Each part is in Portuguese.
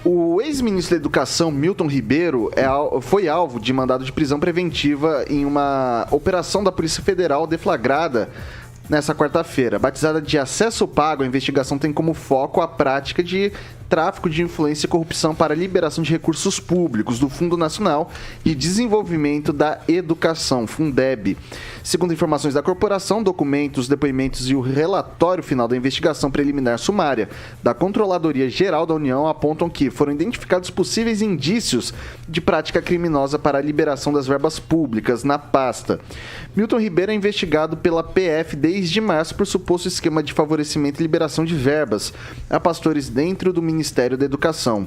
O ex-ministro da Educação, Milton Ribeiro, foi alvo de mandado de prisão preventiva em uma operação da Polícia Federal deflagrada nessa quarta-feira. Batizada de acesso pago, a investigação tem como foco a prática de tráfico de influência e corrupção para a liberação de recursos públicos do Fundo Nacional de Desenvolvimento da Educação, Fundeb. Segundo informações da corporação, documentos, depoimentos e o relatório final da investigação preliminar sumária da Controladoria Geral da União apontam que foram identificados possíveis indícios de prática criminosa para a liberação das verbas públicas na pasta. Milton Ribeiro é investigado pela PF desde março por suposto esquema de favorecimento e liberação de verbas a pastores dentro do Ministério da Educação.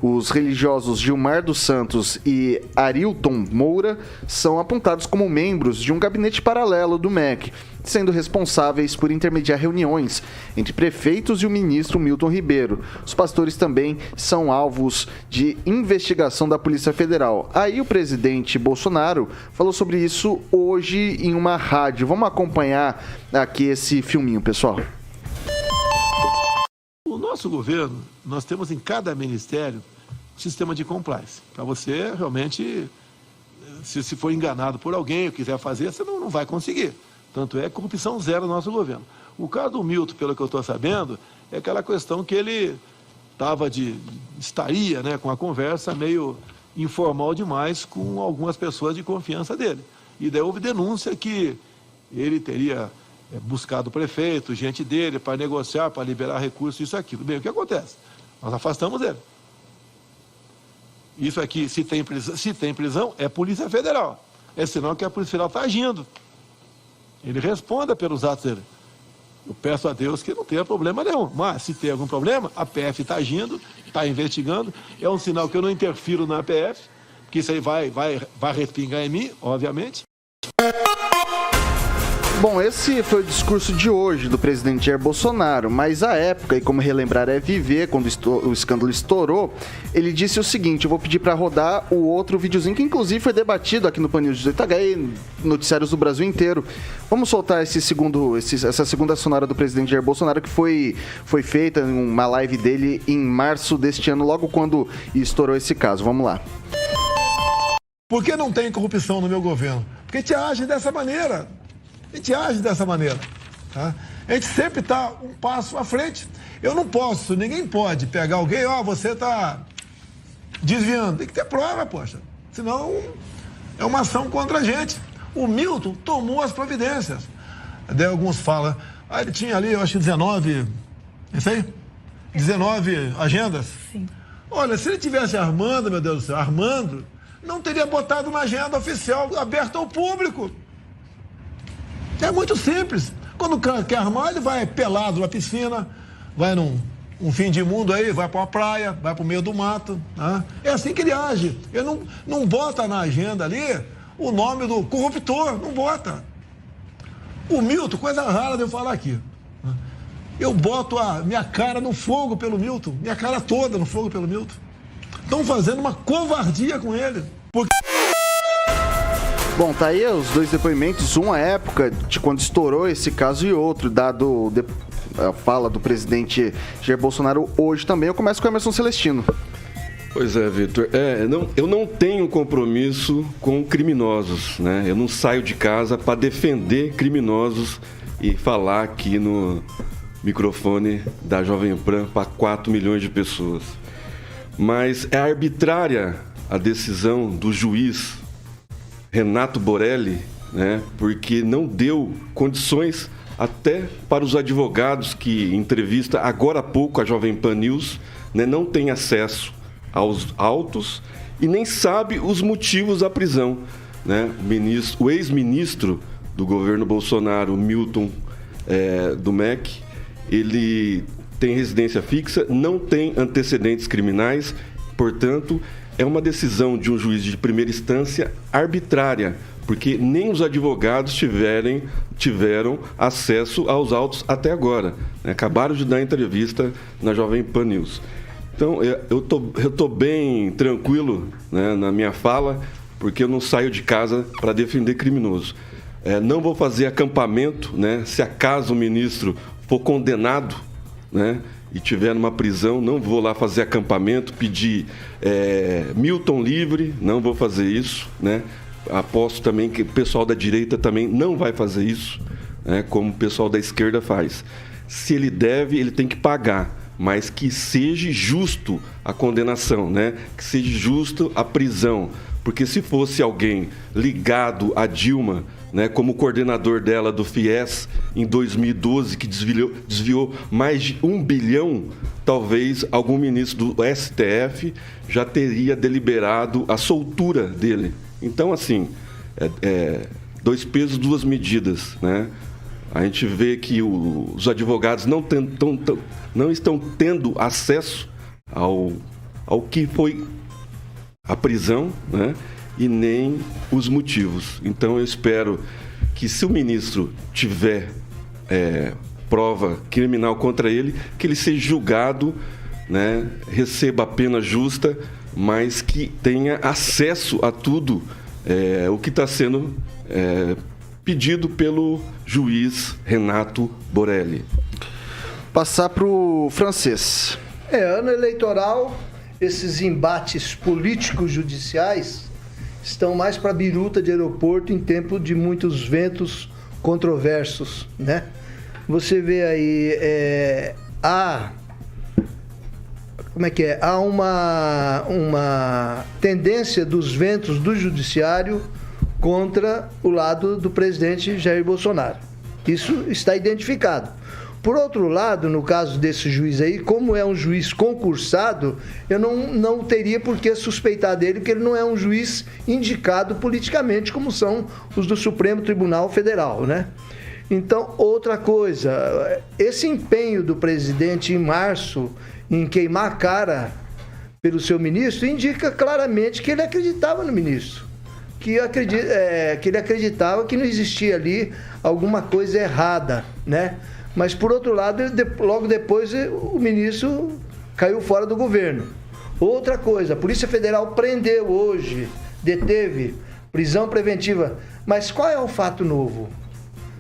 Os religiosos Gilmar dos Santos e Arilton Moura são apontados como membros de um gabinete paralelo do MEC, sendo responsáveis por intermediar reuniões entre prefeitos e o ministro Milton Ribeiro. Os pastores também são alvos de investigação da Polícia Federal. Aí o presidente Bolsonaro falou sobre isso hoje em uma rádio. Vamos acompanhar aqui esse filminho, pessoal. O nosso governo, nós temos em cada ministério um sistema de compliance. Para você realmente, se for enganado por alguém ou quiser fazer, você não vai conseguir. Tanto é corrupção zero no nosso governo. O caso do Milton, pelo que eu estou sabendo, é aquela questão que ele estaria, né, com a conversa meio informal demais com algumas pessoas de confiança dele. E daí houve denúncia que ele teria buscado o prefeito, gente dele, para negociar, para liberar recursos, isso e aquilo. Bem, o que acontece? Nós afastamos ele. Isso aqui, se tem prisão, é Polícia Federal. É sinal que a Polícia Federal está agindo. Ele responda pelos atos dele. Eu peço a Deus que não tenha problema nenhum. Mas, se tem algum problema, a PF está agindo, está investigando. É um sinal que eu não interfiro na PF, que isso aí vai respingar em mim, obviamente. Bom, esse foi o discurso de hoje do presidente Jair Bolsonaro, mas à época, e como relembrar é viver, quando o escândalo estourou, ele disse o seguinte: eu vou pedir para rodar o outro videozinho, que inclusive foi debatido aqui no Pan News 18H e noticiários do Brasil inteiro. Vamos soltar essa segunda sonora do presidente Jair Bolsonaro, que foi feita em uma live dele em março deste ano, logo quando estourou esse caso. Vamos lá. Por que não tem corrupção no meu governo? Porque te age dessa maneira. A gente age dessa maneira. Tá? A gente sempre está um passo à frente. Eu não posso, ninguém pode pegar alguém, você está desviando. Tem que ter prova, poxa. Senão é uma ação contra a gente. O Milton tomou as providências. Daí alguns falam, ele tinha ali, eu acho, 19, isso aí? 19 agendas? Sim. Olha, se ele tivesse armando, meu Deus do céu, não teria botado na agenda oficial aberta ao público. É muito simples. Quando o cara quer armar, ele vai pelado na piscina, vai num fim de mundo aí, vai para uma praia, vai para o meio do mato. Né? É assim que ele age. Ele não bota na agenda ali o nome do corruptor, não bota. O Milton, coisa rara de eu falar aqui. Eu boto a minha cara no fogo pelo Milton, minha cara toda no fogo pelo Milton. Estão fazendo uma covardia com ele. Bom, tá aí os dois depoimentos, uma época de quando estourou esse caso e outro, dado a fala do presidente Jair Bolsonaro hoje também. Eu começo com o Emerson Celestino. Pois é, Vitor. Eu não tenho compromisso com criminosos, né? Eu não saio de casa para defender criminosos e falar aqui no microfone da Jovem Pan para 4 milhões de pessoas. Mas é arbitrária a decisão do juiz Renato Borelli, né, porque não deu condições até para os advogados que, em entrevista agora há pouco a Jovem Pan News, né, não tem acesso aos autos e nem sabe os motivos da prisão. Né? O ex-ministro do governo Bolsonaro, Milton, do MEC, ele tem residência fixa, não tem antecedentes criminais, portanto, é uma decisão de um juiz de primeira instância arbitrária, porque nem os advogados tiveram acesso aos autos até agora. Né? Acabaram de dar entrevista na Jovem Pan News. Então, eu tô bem tranquilo, né, na minha fala, porque eu não saio de casa para defender criminoso. Não vou fazer acampamento, né, se acaso o ministro for condenado, né, e tiver numa prisão, não vou lá fazer acampamento, pedir Milton livre, não vou fazer isso, né? Aposto também que o pessoal da direita também não vai fazer isso, né? Como o pessoal da esquerda faz. Se ele deve, ele tem que pagar, mas que seja justo a condenação, né? Que seja justo a prisão, porque se fosse alguém ligado a Dilma, né, como coordenador dela do FIES em 2012, que desviou mais de 1 bilhão, talvez algum ministro do STF já teria deliberado a soltura dele. Então, assim, dois pesos, duas medidas, né? A gente vê que os advogados não estão tendo acesso ao que foi a prisão, né? E nem os motivos. Então, eu espero que, se o ministro tiver prova criminal contra ele, que ele seja julgado, né, receba a pena justa, mas que tenha acesso a tudo o que está sendo pedido pelo juiz Renato Borelli. Passar para o Francês. Ano eleitoral, esses embates políticos judiciais estão mais para biruta de aeroporto em tempo de muitos ventos controversos, né? Você vê aí, há uma tendência dos ventos do judiciário contra o lado do presidente Jair Bolsonaro. Isso está identificado. Por outro lado, no caso desse juiz aí, como é um juiz concursado, eu não teria por que suspeitar dele, porque ele não é um juiz indicado politicamente, como são os do Supremo Tribunal Federal, né? Então, outra coisa, esse empenho do presidente em março em queimar a cara pelo seu ministro indica claramente que ele acreditava no ministro, que ele acreditava que não existia ali alguma coisa errada, né? Mas, por outro lado, logo depois o ministro caiu fora do governo. Outra coisa, a Polícia Federal prendeu hoje, deteve, prisão preventiva. Mas qual é o fato novo?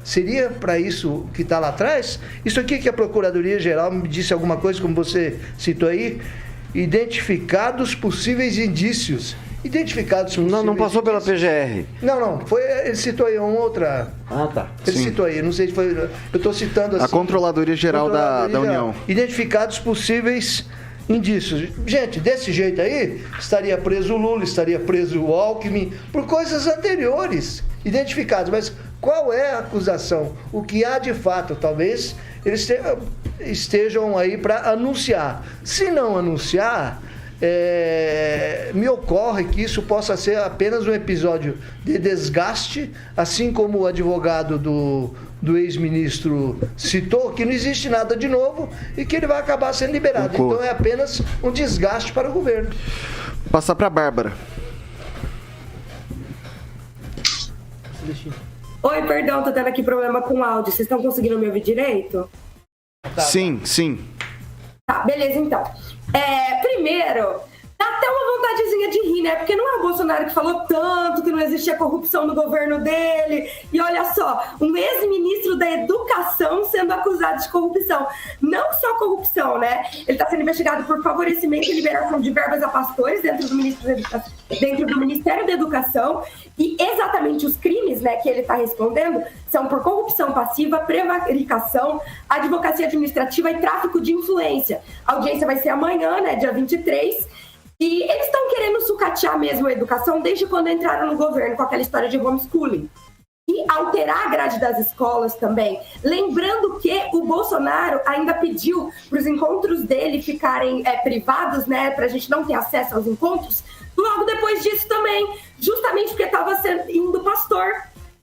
Seria para isso que está lá atrás? Isso aqui que a Procuradoria-Geral me disse alguma coisa, como você citou aí, identificados possíveis indícios. Identificados possíveis não passou pela indícios. PGR. Não, ele citou aí uma outra... Ah, tá. Ele Sim. citou aí, não sei se foi... Eu estou citando assim... A Controladoria Geral da União. Identificados possíveis indícios. Gente, desse jeito aí, estaria preso o Lula, estaria preso o Alckmin, por coisas anteriores, identificados. Mas qual é a acusação? O que há de fato? Talvez eles estejam aí para anunciar. Se não anunciar... me ocorre que isso possa ser apenas um episódio de desgaste, assim como o advogado do ex-ministro citou, que não existe nada de novo e que ele vai acabar sendo liberado. Então é apenas um desgaste para o governo. Passar para a Bárbara. Oi, perdão, tô tendo aqui problema com o áudio. Vocês estão conseguindo me ouvir direito? Sim. Tá, beleza então. Primeiro, dá até uma vontadezinha de rir, né? Porque não é o Bolsonaro que falou tanto que não existia corrupção no governo dele. E olha só, um ex-ministro da Educação sendo acusado de corrupção. Não só corrupção, né? Ele está sendo investigado por favorecimento e liberação de verbas a pastores dentro do Ministério da Educação. E exatamente os crimes, né, que ele está respondendo são por corrupção passiva, prevaricação, advocacia administrativa e tráfico de influência. A audiência vai ser amanhã, né, dia 23. E eles estão querendo sucatear mesmo a educação desde quando entraram no governo com aquela história de homeschooling. E alterar a grade das escolas também. Lembrando que o Bolsonaro ainda pediu para os encontros dele ficarem privados, né, para a gente não ter acesso aos encontros, logo depois disso também, justamente porque estava indo pastor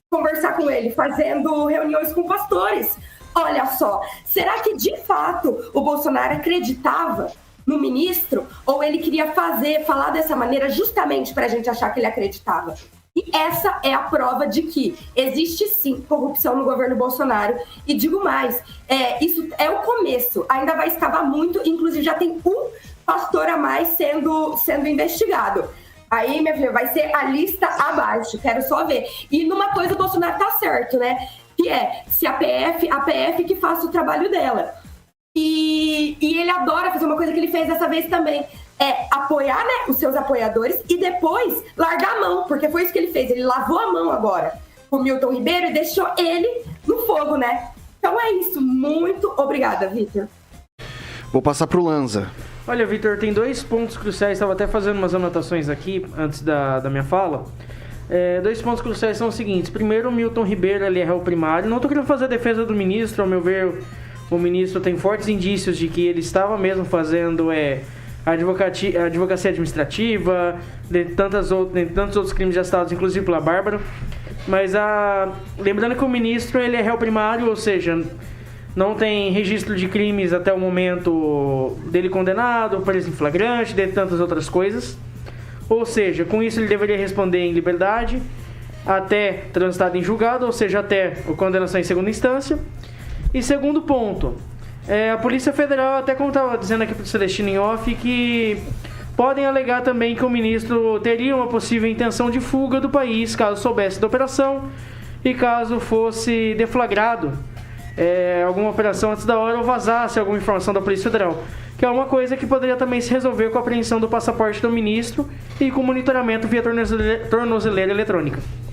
conversar com ele, fazendo reuniões com pastores. Olha só, será que de fato o Bolsonaro acreditava no ministro, ou ele queria falar dessa maneira justamente para a gente achar que ele acreditava? E essa é a prova de que existe sim corrupção no governo Bolsonaro. E digo mais, isso é o começo, ainda vai escavar muito, inclusive já tem um pastor a mais sendo investigado. Aí, minha filha, vai ser a lista abaixo, quero só ver. E numa coisa o Bolsonaro tá certo, né? Que é, se a PF que faça o trabalho dela. E E ele adora fazer uma coisa que ele fez dessa vez também. É apoiar, né, os seus apoiadores e depois largar a mão, porque foi isso que ele fez. Ele lavou a mão agora pro Milton Ribeiro e deixou ele no fogo, né? Então é isso. Muito obrigada, Vitor. Vou passar pro Lanza. Olha, Vitor, tem 2 pontos cruciais. Estava até fazendo umas anotações aqui antes da minha fala. 2 pontos cruciais são os seguintes. Primeiro, o Milton Ribeiro, ele é réu primário. Não estou querendo fazer a defesa do ministro. Ao meu ver, o ministro tem fortes indícios de que ele estava mesmo fazendo advocacia administrativa, de tantos outros crimes já citados, inclusive pela Bárbara. Mas lembrando que o ministro, ele é réu primário, ou seja, não tem registro de crimes até o momento dele condenado, preso em flagrante, de tantas outras coisas. Ou seja, com isso ele deveria responder em liberdade até transitado em julgado, ou seja, até a condenação em segunda instância. E segundo ponto, a Polícia Federal, até como estava dizendo aqui para o Celestino em off, que podem alegar também que o ministro teria uma possível intenção de fuga do país caso soubesse da operação e caso fosse deflagrado alguma operação antes da hora ou vazasse alguma informação da Polícia Federal, que é uma coisa que poderia também se resolver com a apreensão do passaporte do ministro e com monitoramento via tornozeleira eletrônica.